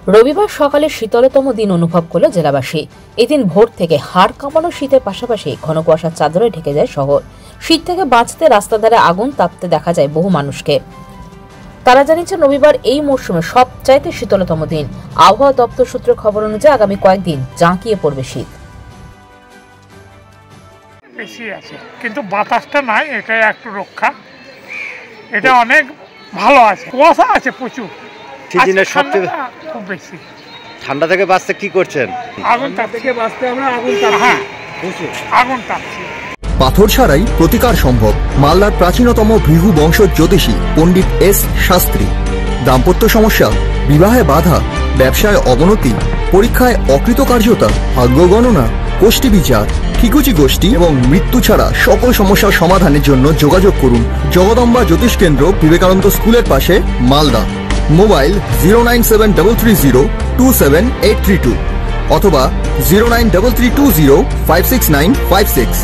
রবিবার সকালে শীতলতম দিন অনুভব করল জেলাবাসী। এদিন ভোর থেকে হাড় কাঁপানো শীতের পাশাপাশি ঘন কুয়াশার চাদরে ঢেকে যায় শহর। শীত থেকে বাঁচতে রাস্তা ধারে আগুন তাপতে দেখা যায় বহু মানুষকে। তারা জানিয়েছেন রবিবার এই মরশুমে সবচাইতে শীতলতম দিন। আবহাওয়া দপ্তর সূত্রে খবর অনুযায়ী আগামী কয়েকদিন জাঁকিয়ে পড়বে শীত। বেশি আছে কিন্তু বাতাসটা নাই, এটা একটু রক্ষা, এটা অনেক ভালো আছে। কুয়াশা আছে প্রচুর, খুব বেশি। ঠান্ডা থেকে বাঁচতে কি করছেন? আগুন থেকে বাঁচতে আমরা আগুন তাপছি। পাথর ছাড়াই প্রতিকার সম্ভব। মালদার প্রাচীনতম ভৃগু বংশ জ্যোতিষী পণ্ডিত এস শাস্ত্রী। দাম্পত্য সমস্যা, বিবাহে বাধা, ব্যবসায় অবনতি, পরীক্ষায় অকৃতকার্যতা, ভাগ্য গণনা, গোষ্ঠী বিচার, ঠিকুচি গোষ্ঠী এবং মৃত্যু ছাড়া সকল সমস্যার সমাধানের জন্য যোগাযোগ করুন জগদম্বা জ্যোতিষ কেন্দ্র, বিবেকানন্দ স্কুলের পাশে, মালদা। মোবাইল 09730278332 অথবা 09332056956।